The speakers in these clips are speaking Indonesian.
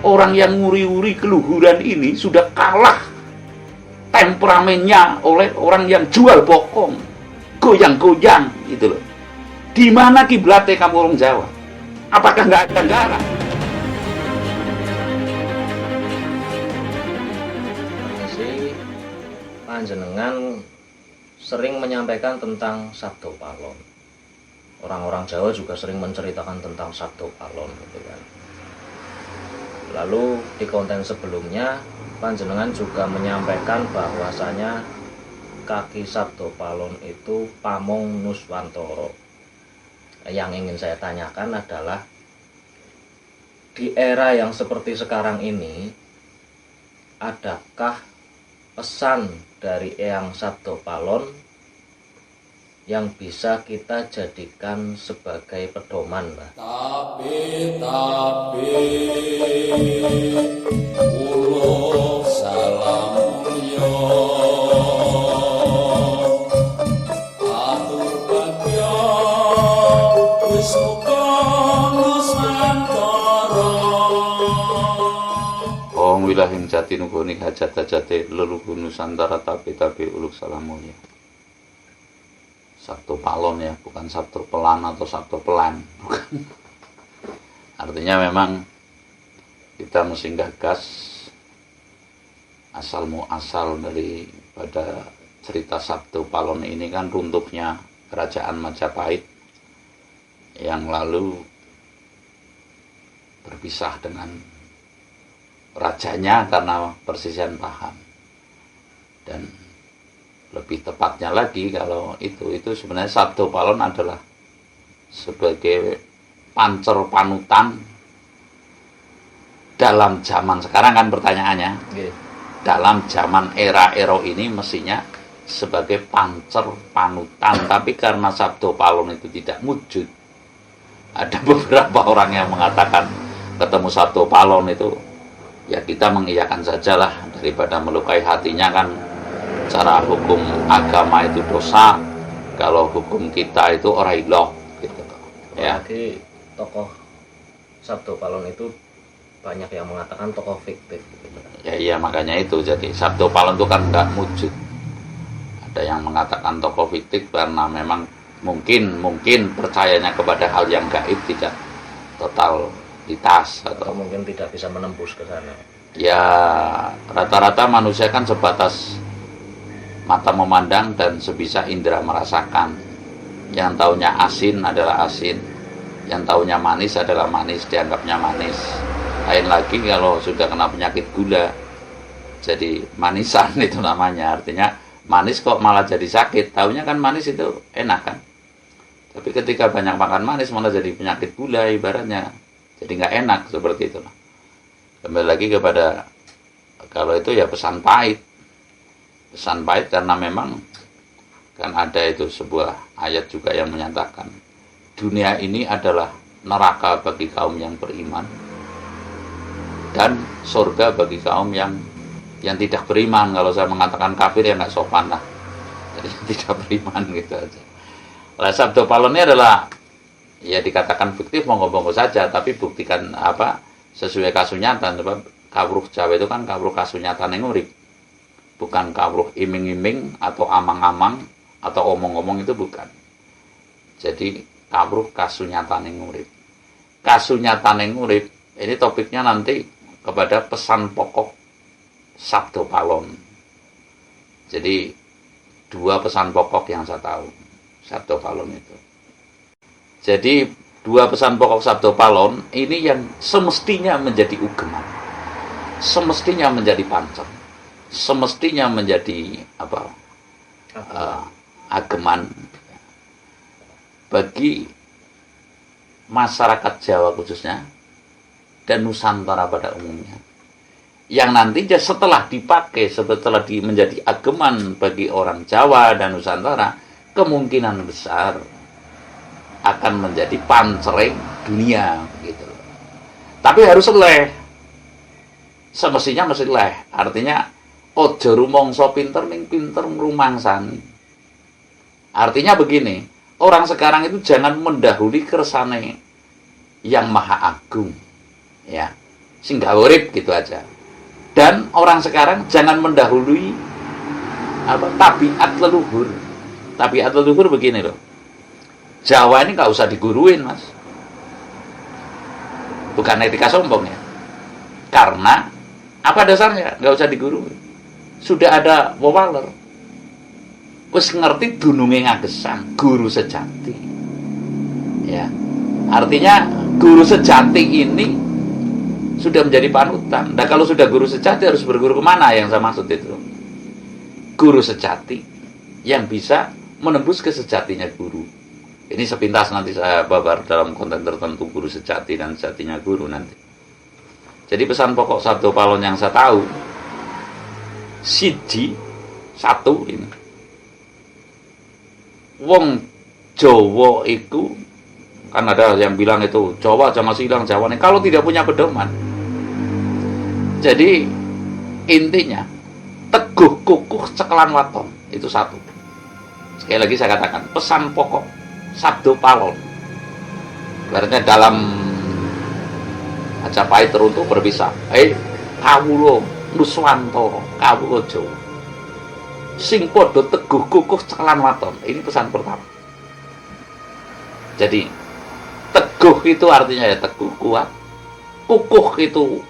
Orang yang nguri-uri keluhuran ini sudah kalah temperamennya oleh orang yang jual bokong, goyang-goyang gitu loh. Di mana kiblatnya kamu orang Jawa? Apakah nggak ada negara? Si panjenengan sering menyampaikan tentang Sabdo Palon. Orang-orang Jawa juga sering menceritakan tentang Sabdo Palon gitu kan. Lalu di konten sebelumnya panjenengan juga menyampaikan bahwasanya kaki Sabdo Palon itu pamong Nuswantoro. Yang ingin saya tanyakan adalah di era yang seperti sekarang ini, adakah pesan dari Eyang Sabdo Palon yang bisa kita jadikan sebagai pedoman, Mbak? Tapi ulo salamulyo atu bagyo wis muga nusantara. Wong wilahing jati nugoni hajat-hajate leluhur Nusantara tapi uluk salamulya. Sabdo Palon ya, bukan Sabdo Pelan atau Sabdo Pelan, bukan. Artinya memang kita mesti gagas asal muasal daripada cerita Sabdo Palon ini kan runtuhnya kerajaan Majapahit yang lalu berpisah dengan rajanya karena perselisihan paham. Dan lebih tepatnya lagi kalau itu sebenarnya Sabdo Palon adalah sebagai pancer panutan dalam zaman sekarang kan pertanyaannya. Dalam zaman era ini mestinya sebagai pancer panutan, tapi karena Sabdo Palon itu tidak wujud, ada beberapa orang yang mengatakan ketemu Sabdo Palon itu ya kita mengiyakan sajalah daripada melukai hatinya kan. Cara hukum agama itu dosa, kalau hukum kita itu ora iloh gitu. Ya. Apalagi tokoh Sabdo Palon itu banyak yang mengatakan tokoh fiktif. Ya iya makanya itu, jadi Sabdo Palon itu kan nggak wujud. Ada yang mengatakan tokoh fiktif karena memang mungkin percayanya kepada hal yang gaib tidak totalitas atau mungkin tidak bisa menembus ke sana. Ya rata-rata manusia kan sebatas mata memandang dan sebisa indera merasakan. Yang taunya asin adalah asin, yang taunya manis adalah manis, dianggapnya manis. Lain lagi kalau sudah kena penyakit gula, jadi manisan itu namanya. Artinya manis kok malah jadi sakit. Taunya kan manis itu enak kan, tapi ketika banyak makan manis malah jadi penyakit gula ibaratnya, jadi nggak enak seperti itu. Kembali lagi kepada kalau itu ya pesan pahit karena memang kan ada itu sebuah ayat juga yang menyatakan dunia ini adalah neraka bagi kaum yang beriman dan surga bagi kaum yang tidak beriman. Kalau saya mengatakan kafir ya nggak sopan lah, jadi tidak beriman gitu aja. Nah, Sabdo Palon ini adalah ya dikatakan fiktif monggo-monggo saja, tapi buktikan apa sesuai kasunyatan. Sebab kawruh Jawa itu kan kawruh kasunyatan yang urip, bukan kawruh iming-iming atau amang-amang atau omong-omong, itu bukan. Jadi kawruh kasunyatan yang urip. Kasunyatan yang urip ini topiknya nanti kepada pesan pokok Sabdo Palon. Jadi dua pesan pokok yang saya tahu Sabdo Palon itu. Jadi dua pesan pokok Sabdo Palon ini yang semestinya menjadi ugeman, semestinya menjadi pancer, semestinya menjadi ageman bagi masyarakat Jawa khususnya dan Nusantara pada umumnya, yang nantinya setelah dipakai, setelah menjadi ageman bagi orang Jawa dan Nusantara, kemungkinan besar akan menjadi pancering dunia gitu. Tapi harus leh, semestinya mesti leh. Artinya ojo rumangsa pinter ning pinter ngrumangsani. Artinya begini, orang sekarang itu jangan mendahului kersane yang maha agung, ya. sing gawe urip gitu aja. Dan orang sekarang jangan mendahului tabiat leluhur. Tabiat leluhur begini loh. Jawa ini nggak usah diguruin, Mas. Bukan etika sombong ya. Karena apa dasarnya? Nggak usah diguruin. Sudah ada wewaler. Wis ngerti dununge ngagesan, guru sejati. Ya. Artinya guru sejati ini sudah menjadi panutan. Nah, kalau sudah guru sejati harus berguru kemana yang saya maksud itu? Guru sejati yang bisa menembus kesejatinya guru. Ini sepintas nanti saya babar dalam konten tertentu guru sejati dan sejatinya guru nanti. Jadi pesan pokok Sabdo Palon yang saya tahu, siji, satu ini. Wong Jawa itu, kan ada yang bilang itu, Jawa jangan silang Jawa nih, kalau tidak punya pedoman. Jadi intinya teguh kukuh cekelan waton, itu satu. Sekali lagi saya katakan pesan pokok Sabdo Palon. Berarti dalam Majapahit teruntuk berpisah. Kawula Nuswantara, kawula Jawa. Sing padha teguh kukuh cekelan waton. Ini pesan pertama. Jadi teguh itu artinya ya teguh kuat. Kukuh itu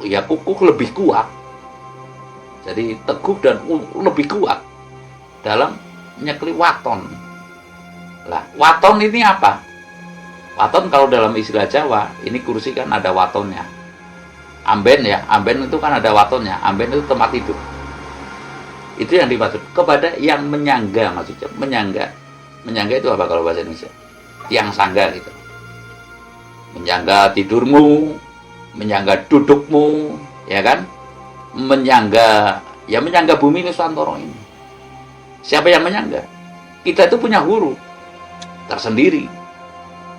ya kukuh lebih kuat. Jadi teguh dan lebih kuat dalam nyekli waton. Lah, waton ini apa? Waton kalau dalam istilah Jawa, ini kursi kan ada watonnya. Amben ya, amben itu kan ada watonnya. Amben itu tempat tidur. Itu yang dimaksud. Kepada yang menyangga maksudnya. Menyangga. Menyangga itu apa kalau bahasa Indonesia? Yang sangga gitu. Menyangga tidurmu, menyangga dudukmu, ya kan? Menyangga, ya menyangga bumi Nusantara ini. Siapa yang menyangga? Kita itu punya huruf tersendiri.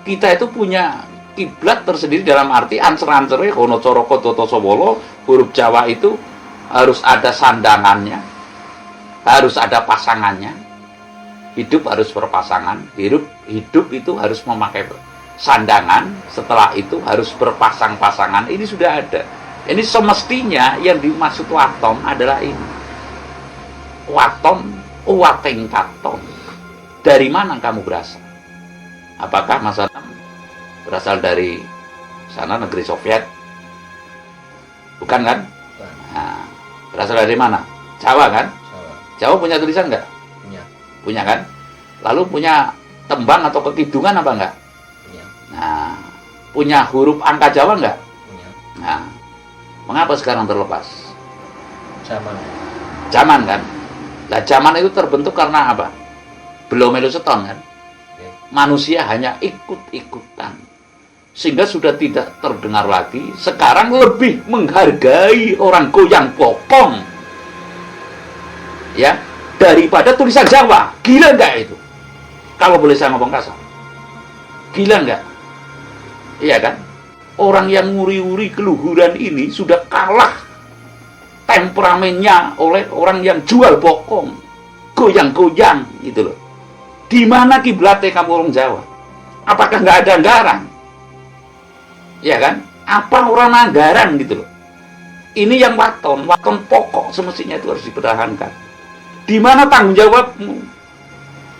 Kita itu punya kiblat tersendiri dalam arti ancer-ancernya kono coroko toto sobolo. Huruf Jawa itu harus ada sandangannya, harus ada pasangannya. Hidup harus berpasangan. Hidup itu harus memakai sandangan. Setelah itu harus berpasang-pasangan. Ini sudah ada. Ini semestinya yang dimaksud waton adalah ini. Waton, uwateng katon. Dari mana kamu berasal? Apakah Mas Anam berasal dari sana negeri Soviet? Bukan kan? Nah, berasal dari mana? Jawa kan? Jawa punya tulisan nggak? Punya kan? Lalu punya tembang atau kekidungan apa enggak? Punya. Nah, punya huruf angka Jawa enggak? Punya. Nah, mengapa sekarang terlepas? Zaman kan? Nah, zaman itu terbentuk karena apa? Belum melu seton kan? Manusia hanya ikut-ikutan. Sehingga sudah tidak terdengar lagi. Sekarang lebih menghargai orang goyang bokong. Ya, daripada tulisan Jawa. Gila enggak itu? Kalau boleh saya ngomong kasar. Gila enggak? Iya kan? Orang yang nguri-uri keluhuran ini sudah kalah temperamennya oleh orang yang jual bokong. Goyang-goyang gitu loh. Di mana kiblatnya kamu orang Jawa? Apakah nggak ada anggaran? Ya kan? Apa orang anggaran gitu loh? Ini yang waton pokok semestinya itu harus dipertahankan. Di mana tanggung jawabmu?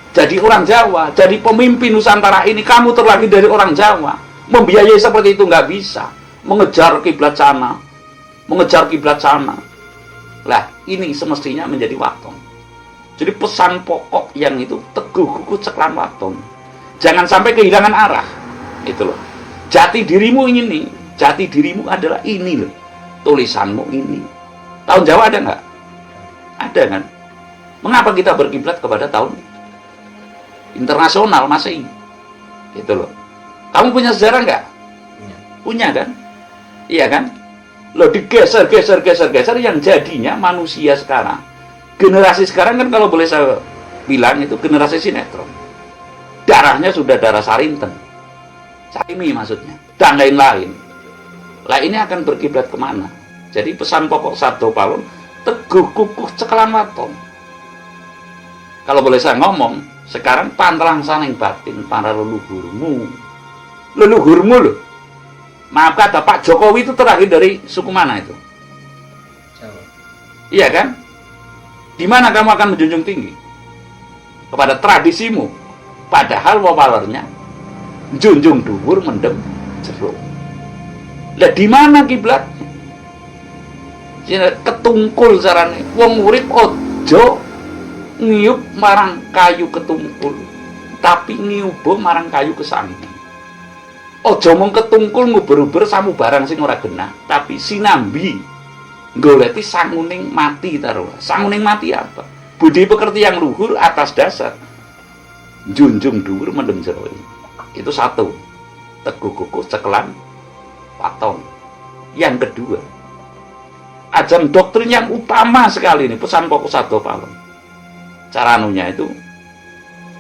Jadi orang Jawa, jadi pemimpin Nusantara ini, kamu terlahir dari orang Jawa, membiayai seperti itu nggak bisa. Mengejar kiblat sana, mengejar kiblat sana. Lah, ini semestinya menjadi waton. Jadi pesan pokok yang itu teguh kukuh ceklan waton. Jangan sampai kehilangan arah. Itu loh. Jati dirimu ini, jati dirimu adalah ini loh. Tulisanmu ini. Tahun Jawa ada nggak? Ada kan? Mengapa kita berkiblat kepada tahun internasional Masehi? Itu loh. Kamu punya sejarah nggak? Punya kan? Iya kan? Loh, digeser yang jadinya manusia sekarang. Generasi sekarang kan kalau boleh saya bilang itu generasi sinetron. Darahnya sudah darah Sarinten, Sarimi maksudnya, dan lain-lain. Lah ini akan berkiblat kemana? Jadi pesan pokok Sabdo Palon, teguh kukuh cekelan waton. Kalau boleh saya ngomong, sekarang pantrang saning batin para leluhurmu loh. Maaf kata, Pak Jokowi itu terakhir dari suku mana itu? Jawa. Iya kan? Di mana kamu akan menjunjung tinggi? Kepada tradisimu. Padahal wawalernya junjung dhuwur mendem jero. Lah di mana kiblatnya? Ketungkul carane. Wong urip aja ngiyup marang kayu ketungkul, tapi ngiyuba marang kayu kesanggi. Aja mung ketungkul nguber-uber samu barang sing ora genah, tapi sinambi goleti sanguning mati taruh. Sanguning mati apa? Budi pekerti yang luhur atas dasar junjung dhuwur mendem jero. Itu satu. Teguh kukuh cekelan waton. Yang kedua, ajaran doktrin yang utama sekali ini, pesan pokok Sabda Palon. Cara anunya itu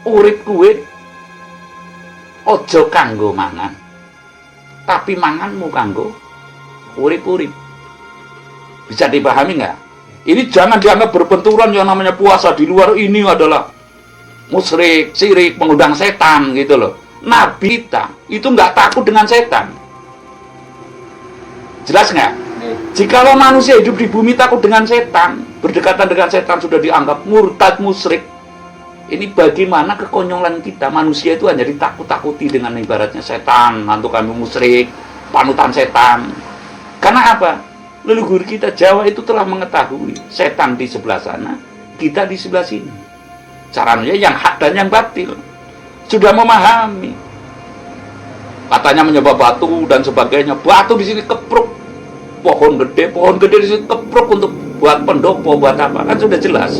urip kuwe aja kanggo mangan, tapi manganmu kanggo urip-urip. Bisa dipahami nggak? Ini jangan dianggap berbenturan yang namanya puasa di luar ini adalah musyrik, syirik, mengundang setan gitu loh. Nabi kita itu nggak takut dengan setan. Jelas nggak? Jikalau manusia hidup di bumi takut dengan setan, berdekatan dengan setan sudah dianggap murtad, musyrik. Ini bagaimana kekonyolan kita. Manusia itu hanya ditakut-takuti dengan ibaratnya setan, nanti kami musyrik, panutan setan. Karena apa? Leluhur kita Jawa itu telah mengetahui setan di sebelah sana, kita di sebelah sini. Caranya yang hak dan yang batil. Sudah memahami. Katanya menyembah batu dan sebagainya. Batu di sini kepruk. Pohon gede di sini kepruk untuk buat pendopo, buat apa? Kan sudah jelas.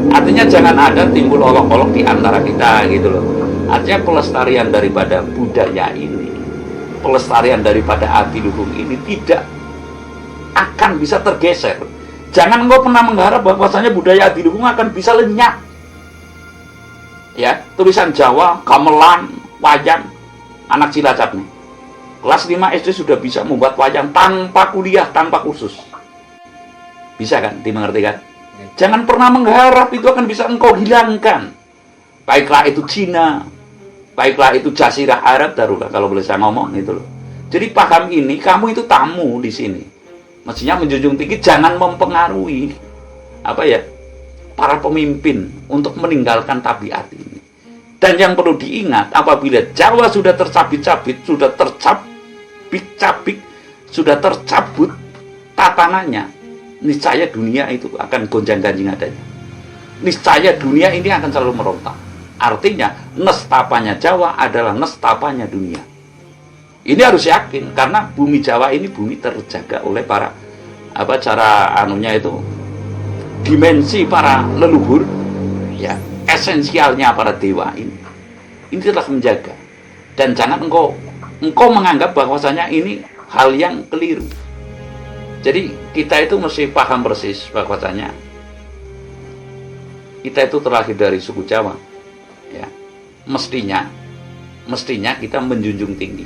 Artinya jangan ada timbul olok-olok di antara kita gitu loh. Artinya pelestarian daripada budaya ini, pelestarian daripada adiluhung ini tidak akan bisa tergeser. Jangan engkau pernah mengharap bahwasanya budaya adiluhung akan bisa lenyap. Ya, tulisan Jawa, gamelan, wayang, anak Cilacap nih. Kelas 5 SD sudah bisa membuat wayang tanpa kuliah, tanpa kursus. Bisa kan? Dimengerti kan? Jangan pernah mengharap itu akan bisa engkau hilangkan. Baiklah itu Cina, baiklah itu Jazirah Arab, darulah kalau boleh saya ngomong gitu loh. Jadi paham ini, kamu itu tamu di sini. Mestinya menjunjung tinggi, jangan mempengaruhi apa ya, para pemimpin untuk meninggalkan tabiat ini. Dan yang perlu diingat, apabila Jawa sudah tercabik-cabik, sudah tercabik-cabik, sudah tercabut tatanannya, niscaya dunia itu akan gonjang-ganjing adanya. Niscaya dunia ini akan selalu merontak. Artinya, nestapanya Jawa adalah nestapanya dunia. Ini harus yakin, karena bumi Jawa ini bumi terjaga oleh para cara anunya itu, dimensi para leluhur, ya, esensialnya para dewa ini telah menjaga. Dan jangan engkau menganggap bahwasanya ini hal yang keliru. Jadi kita itu mesti paham persis bahwasanya kita itu terlahir dari suku Jawa, ya. Mestinya kita menjunjung tinggi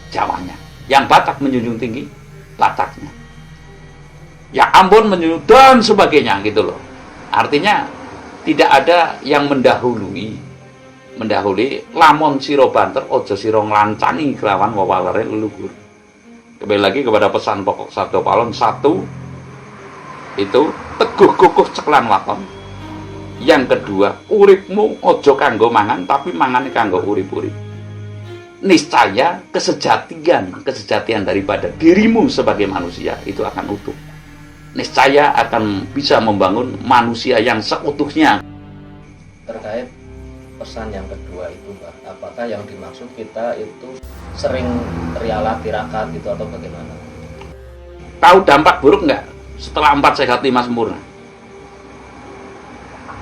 Jawanya. Yang Batak menjunjung tinggi Bataknya. Ya Ambon menjunjung dan sebagainya gitu loh. Artinya tidak ada yang mendahului lamun sira banter aja sira nglancani kelawan wawalere leluhur. Kembali lagi kepada pesan pokok Sabda Palon, satu itu teguh kukuh ceklan waton. Yang kedua, uripmu aja kanggo mangan tapi mangane kanggo urip-urip. Niscaya kesejatian daripada dirimu sebagai manusia itu akan utuh. Niscaya akan bisa membangun manusia yang seutuhnya. Terkait pesan yang kedua itu, Mbak, apakah yang dimaksud kita itu sering rialah tirakat gitu atau bagaimana? Tahu dampak buruk nggak setelah 4 sehat 5 sempurna?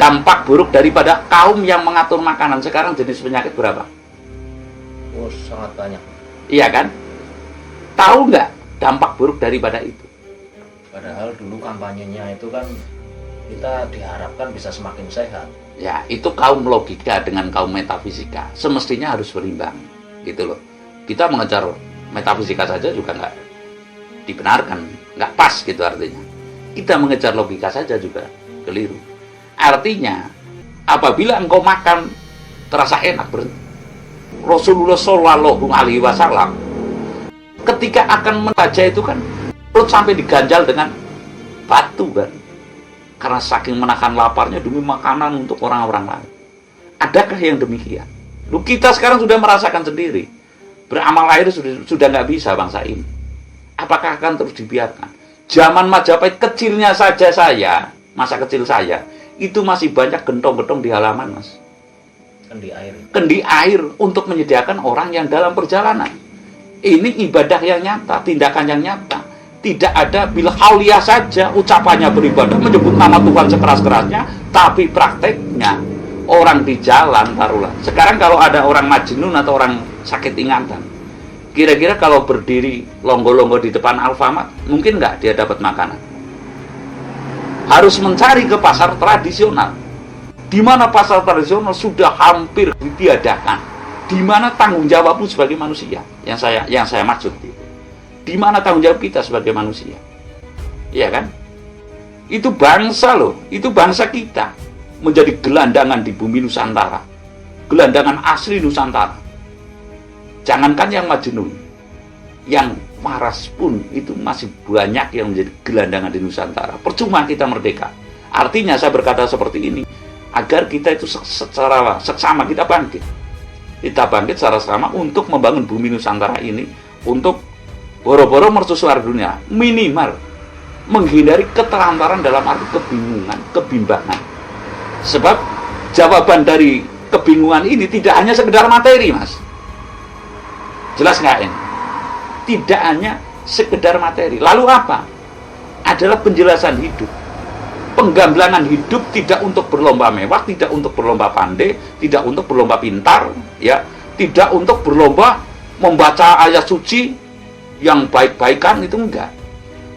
Dampak buruk daripada kaum yang mengatur makanan sekarang jenis penyakit berapa? Oh, sangat banyak. Iya kan? Tahu nggak dampak buruk daripada itu? Padahal dulu kampanyenya itu kan kita diharapkan bisa semakin sehat. Ya, itu kaum logika dengan kaum metafisika. Semestinya harus berimbang, gitu loh. Kita mengejar metafisika saja juga nggak dibenarkan, nggak pas gitu artinya. Kita mengejar logika saja juga keliru. Artinya, apabila engkau makan terasa enak, berhenti. Rasulullah Shallallahu Alaihi Wasallam ketika akan membaca itu kan perut sampai diganjal dengan batu kan, karena saking menahan laparnya demi makanan untuk orang-orang lain. Adakah yang demikian? Lu kita sekarang sudah merasakan sendiri, beramal air sudah nggak bisa bangsa ini. Apakah akan terus dibiarkan? Zaman Majapahit kecilnya saja saya, masa kecil saya itu masih banyak gentong-gentong di halaman, Mas. Kendi air. Kendi air untuk menyediakan orang yang dalam perjalanan. Ini ibadah yang nyata, tindakan yang nyata. Tidak ada bil hauliyah saja, ucapannya beribadah, menyebut nama Tuhan sekeras-kerasnya, tapi prakteknya orang di jalan, taruhlah. Sekarang kalau ada orang majnun atau orang sakit ingatan, kira-kira kalau berdiri longgo-longgo di depan Alfamart, mungkin nggak dia dapat makanan? Harus mencari ke pasar tradisional, di mana pasar tradisional sudah hampir ditiadakan, di mana tanggung jawabmu sebagai manusia, yang saya maksud, di mana tanggung jawab kita sebagai manusia, iya kan? Itu bangsa loh, itu bangsa kita menjadi gelandangan di bumi Nusantara, gelandangan asli Nusantara. Jangankan yang majnun, yang waras pun itu masih banyak yang menjadi gelandangan di Nusantara. Percuma kita merdeka. Artinya saya berkata seperti ini, agar kita itu secara seksama kita bangkit. Kita bangkit secara sama untuk membangun bumi Nusantara ini, untuk boro-boro mercusuar dunia, minimal menghindari ketelantaran dalam arti kebingungan, kebimbangan. Sebab jawaban dari kebingungan ini tidak hanya sekedar materi, Mas. Jelas nggak ini? Tidak hanya sekedar materi. Lalu apa? Adalah penjelasan hidup. Penggamblangan hidup tidak untuk berlomba mewah, tidak untuk berlomba pandai, tidak untuk berlomba pintar, ya, tidak untuk berlomba membaca ayat suci yang baik-baikan, itu enggak.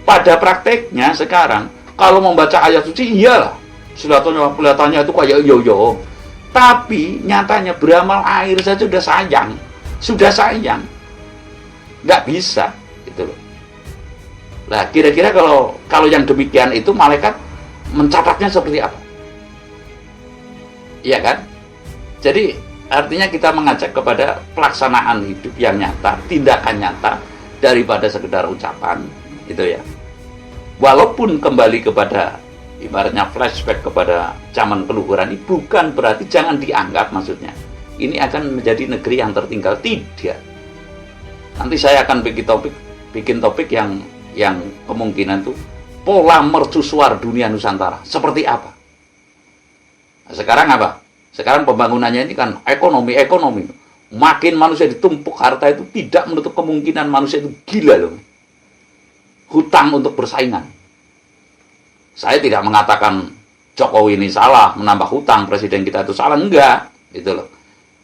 Pada prakteknya sekarang, kalau membaca ayat suci, iyalah, kelihatannya itu kayak yo-yo. Tapi nyatanya beramal air saja sudah sayang, nggak bisa, gitu loh. Nah, kira-kira kalau yang demikian itu malaikat mencatatnya seperti apa? Iya kan? Jadi artinya kita mengajak kepada pelaksanaan hidup yang nyata, tindakan nyata, daripada sekedar ucapan, gitu ya. Walaupun kembali kepada ibaratnya flashback kepada zaman keluhuran, ini bukan berarti jangan dianggap, maksudnya ini akan menjadi negeri yang tertinggal, tidak. Nanti saya akan bikin topik yang kemungkinan tuh pola mercusuar dunia Nusantara seperti apa. Nah, sekarang apa? Sekarang pembangunannya ini kan ekonomi. Makin manusia ditumpuk harta itu tidak menutup kemungkinan manusia itu gila loh. Hutang untuk bersaingan. Saya tidak mengatakan Jokowi ini salah menambah hutang, presiden kita itu salah, enggak, gitu loh.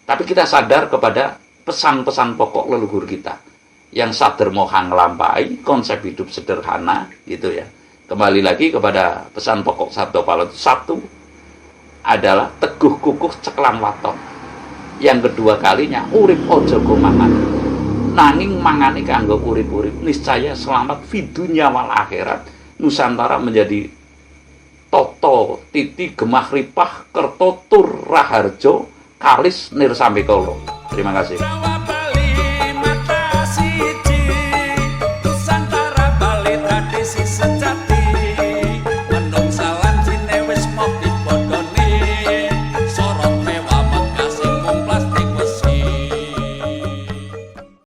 Tapi kita sadar kepada pesan-pesan pokok leluhur kita yang sadar moha ngelampai, konsep hidup sederhana, gitu ya. Kembali lagi kepada pesan pokok Sabda Palon, satu adalah teguh kukuh ceklam waton. Yang kedua kalinya urip ojo go mangan, nanging mangane kanggo urip-urip, niscaya selamat fidunya wal akhirat. Nusantara menjadi toto titi gemah ripah kerto tur raharjo kalis nir sambe kolo. Terima kasih.